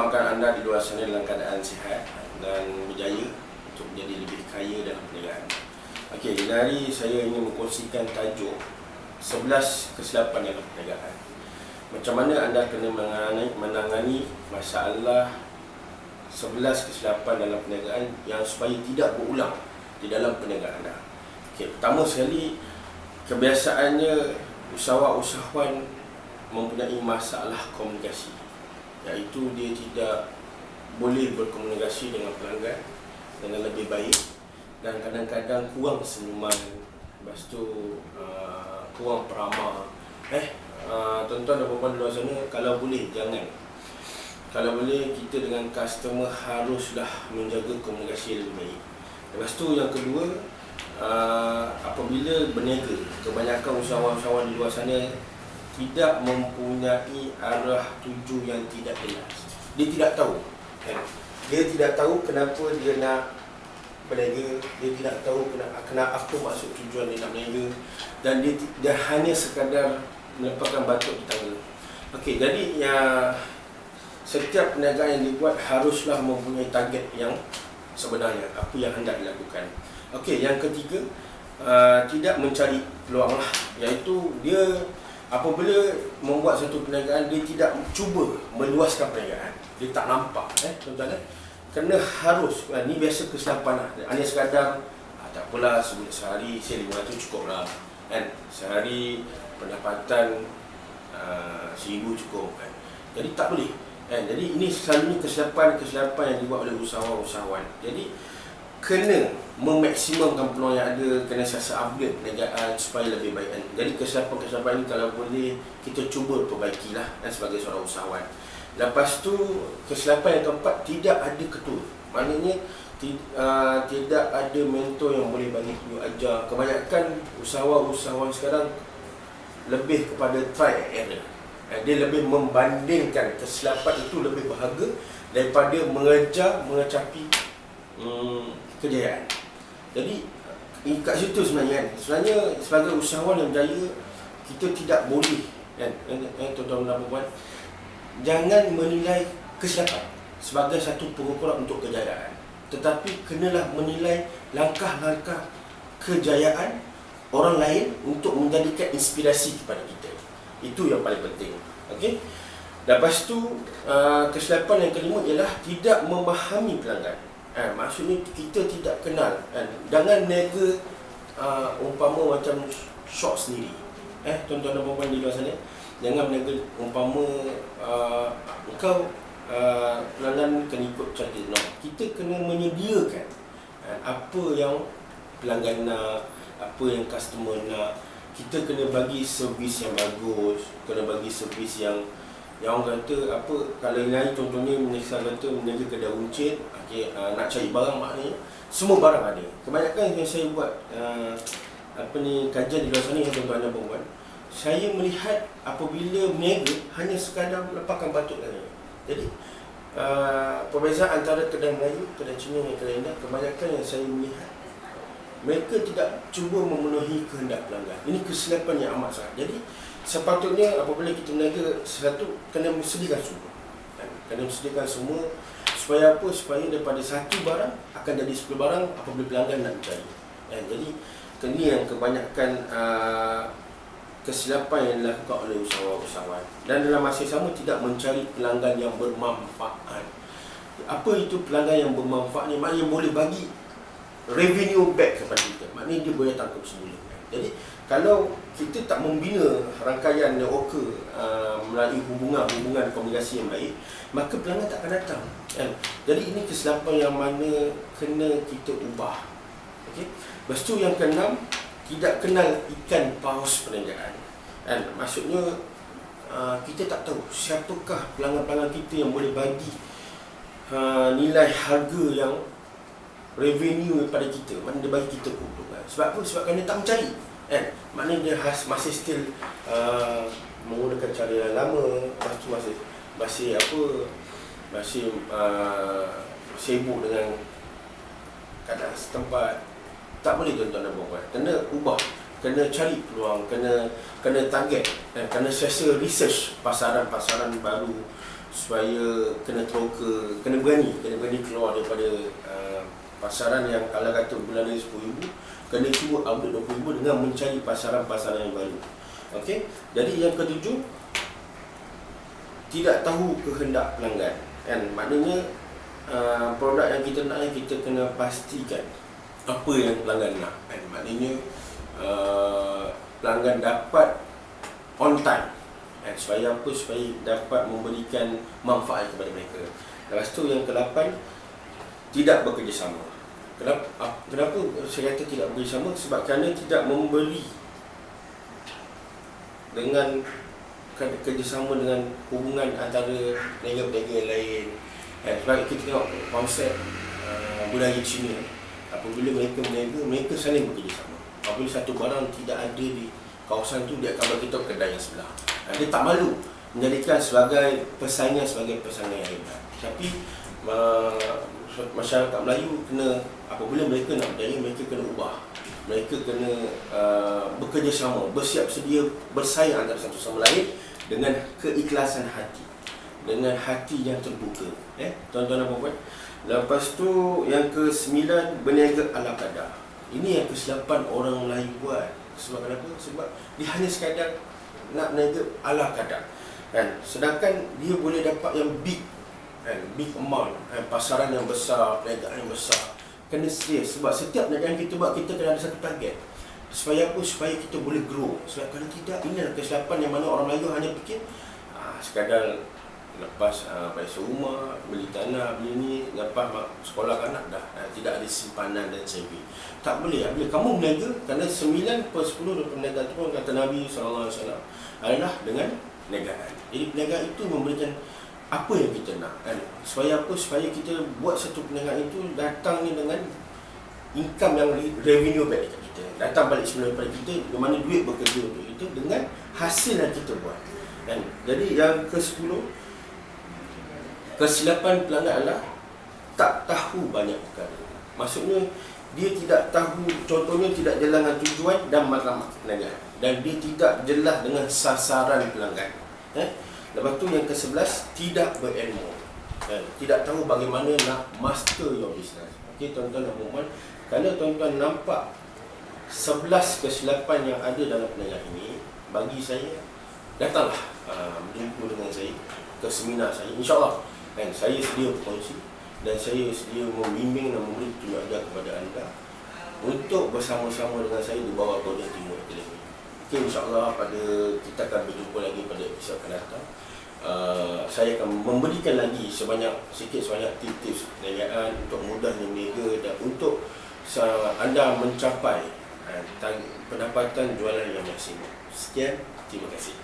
doakan anda di luar sana dalam keadaan sihat dan berjaya untuk menjadi lebih kaya dalam perniagaan. Okey, hari saya ingin mengkongsikan tajuk 11 kesilapan dalam perniagaan. Macam mana anda kena menangani masalah 11 kesilapan dalam perniagaan yang supaya tidak berulang di dalam perniagaan anda. Okey, pertama sekali, kebiasaannya usahawan mempunyai masalah komunikasi, iaitu dia tidak boleh berkomunikasi dengan pelanggan dengan lebih baik, dan kadang-kadang kurang senyuman, lepas tu kurang peramah. Tuan-tuan dan puan-puan di luar sana, kalau boleh kita dengan customer haruslah menjaga komunikasi lebih baik. Lepas tu yang kedua, apabila berniaga, kebanyakan usahawan-usahawan di luar sana tidak mempunyai arah tuju yang tidak jelas. Dia tidak tahu, dia tidak tahu kenapa dia nak berniaga, dia tidak tahu kenapa apa maksud tujuan dia nak berniaga, dan dia hanya sekadar melepaskan batuk di tangga. Okey, jadi setiap perniagaan yang dibuat haruslah mempunyai target yang sebenarnya, apa yang hendak dilakukan. Okey, yang ketiga, tidak mencari peluang lah, iaitu dia apabila membuat satu perniagaan, dia tidak cuba meluaskan perniagaan. Dia tak nampak, tuan-tuan, kena harus, ni biasa kesilapan lah. Hanya sekadar, tak apalah, sehari saya 500 cukup lah, sehari pendapatan 1000 cukup, jadi tak boleh. Jadi ini selalunya kesilapan yang dibuat oleh usahawan-usahawan. Jadi kena memaksimumkan peluang yang ada, kena siasat upgrade perniagaan supaya lebih baik. Jadi kesilapan-kesilapan ini kalau boleh kita cuba perbaikilah sebagai seorang usahawan. Lepas tu, kesilapan yang keempat, tidak ada ketua. Maknanya tidak ada mentor yang boleh bagi tunjuk ajar. Kebanyakan usahawan-usahawan sekarang lebih kepada try and error. Dia lebih membandingkan kesilapan itu lebih berharga daripada mengecapi kejayaan. Jadi kat situ sebenarnya sebagai usahawan yang berjaya, kita tidak boleh, tuan-tuan dan puan, jangan menilai kesilapan sebagai satu pengukuran untuk kejayaan, tetapi kenalah menilai langkah-langkah kejayaan orang lain untuk menjadikan inspirasi kepada kita. Itu yang paling penting. Okey. Lepas tu, kesilapan yang kelima ialah tidak memahami pelanggan. Maksudnya kita tidak kenal. Jangan niaga umpama macam shop sendiri. Tuan-tuan dan puan di luar sana, jangan berniaga umpama engkau pelanggan kena ikut cara kita. No. Kita kena menyediakan apa yang pelanggan nak, apa yang customer nak. Kita kena bagi servis yang bagus, kena bagi servis yang orang kata apa, kalau lain contohnya misal kata menjaga kedai runcit, nak cari barang, maknanya semua barang ada. Kebanyakan yang saya buat kajian di luar sana, tuan-tuan dan puan, saya melihat apabila berniaga hanya sekadar lepaskan batuk saja. Jadi perbezaan antara kedai Melayu, kedai Cina dan kedai India, kebanyakan yang saya melihat mereka tidak cuba memenuhi kehendak pelanggan. Ini kesilapan yang amat sangat. Jadi sepatutnya apabila kita berniaga sesuatu, kena sediakan semua. Kena sediakan semua supaya apa? Supaya daripada satu barang akan jadi 10 barang apabila pelanggan nak mencari. Jadi ini yang kebanyakan kesilapan yang dilakukan oleh usahawan-usahawan. Dan dalam masa yang sama, tidak mencari pelanggan yang bermanfaat. Apa itu pelanggan yang bermanfaat ni? Maknanya boleh bagi revenue back kepada kita, maknanya dia boleh tangkap semula. Jadi kalau kita tak membina rangkaian yang okey melalui hubungan komunikasi yang baik, maka pelanggan tak akan datang. Jadi ini kesilapan yang mana kena kita ubah. Okey. Lepas tu yang keenam, tidak kenal ikan paus perniagaan. Maksudnya kita tak tahu siapakah pelanggan-pelanggan kita yang boleh bagi nilai harga yang revenue daripada kita, mana dia bagi kita keuntungan. Sebab apa? Sebab dia tak mencari. Maknanya dia masih still menggunakan cara yang lama, lepas tu masih sibuk dengan keadaan setempat. Tak boleh, tuan-tuan dan puan-puan. Kena ubah, kena cari peluang, kena target, kena sesa research pasaran-pasaran baru supaya kena teroka, kena berani keluar daripada pasaran yang kalau kata bulan ni 10,000, kena cuba upgrade 20,000 dengan mencari pasaran-pasaran yang baru. Okey, jadi yang ketujuh, tidak tahu kehendak pelanggan, kan? Maknanya produk yang kita nak, kita kena pastikan apa yang pelanggan nak, kan? Maknanya pelanggan dapat on time, kan? Supaya apa? Supaya dapat memberikan manfaat kepada mereka. Lepas tu yang ke-8, tidak bekerjasama. Kenapa saya kata tidak bekerjasama? Sebab kerana tidak memberi dengan kerjasama dengan hubungan antara peniaga-peniaga lain. Sebab kita tengok konsep budaya Cina, apabila mereka berniaga, mereka saling bekerjasama. Apabila satu barang tidak ada di kawasan tu, dia akan beritahu kedai yang sebelah. Dia tak malu menjadikan sebagai persaingan yang hebat. Tapi masyarakat Melayu kena, apabila mereka nak berjaya, mereka kena ubah. Mereka kena bekerjasama, bersiap sedia bersaing antara satu sama lain dengan keikhlasan hati, dengan hati yang terbuka. Tuan-tuan dan puan-puan. Lepas tu yang ke-9, berniaga ala kadar. Ini yang kesilapan orang Melayu buat. Sebab kenapa? Sebab dia hanya sekadar nak berniaga ala kadar, kan? Sedangkan dia boleh dapat yang big, kan? Big amount, kan? Pasaran yang besar, perniagaan yang besar. Kena serius. Sebab setiap perniagaan kita buat, kita kena ada satu target. Supaya apa? Supaya kita boleh grow. Sebab kalau tidak, inilah kesilapan yang mana orang Melayu hanya fikir sekadar lepas bayar rumah, beli tanah, beli ni, lepas sekolah anak dah, tidak ada simpanan dan saving. Tak boleh. Bila kamu berniaga, kerana 9/10 dari perniagaan itu pun kata Nabi SAW adalah dengan perniagaan. Jadi perniagaan itu memberikan apa yang kita nak, kan? Supaya apa? Supaya kita buat satu perniagaan itu datang ni dengan income yang revenue balik dekat kita, datang balik semula daripada kita, di mana duit bekerja untuk kita dengan hasil yang kita buat, kan? Jadi yang ke-10, kesilapan pelanggan adalah tak tahu banyak perkara. Maksudnya dia tidak tahu, contohnya tidak jelas dengan tujuan dan matlamat perniagaan, dan dia tidak jelas dengan sasaran pelanggan. Lepas tu yang ke-11, tidak berilmu, tidak tahu bagaimana nak master your business. Okey, tuan-tuan dan puan-puan, kalau tuan-tuan nampak 11 kesilapan yang ada dalam perniagaan ini, bagi saya, datanglah berjumpa dengan saya ke seminar saya, insya-Allah. Dan saya sedia berkongsi dan saya sedia membimbing dan memberi tunjuk ajar kepada anda untuk bersama-sama dengan saya di bawah Golden Timur Academy. Okey, insya-Allah kita akan berjumpa lagi pada episod akan datang. Saya akan memberikan lagi sebanyak tips-tips perniagaan untuk mudahnya berniaga dan untuk anda mencapai pendapatan jualan yang maksimum. Sekian, terima kasih.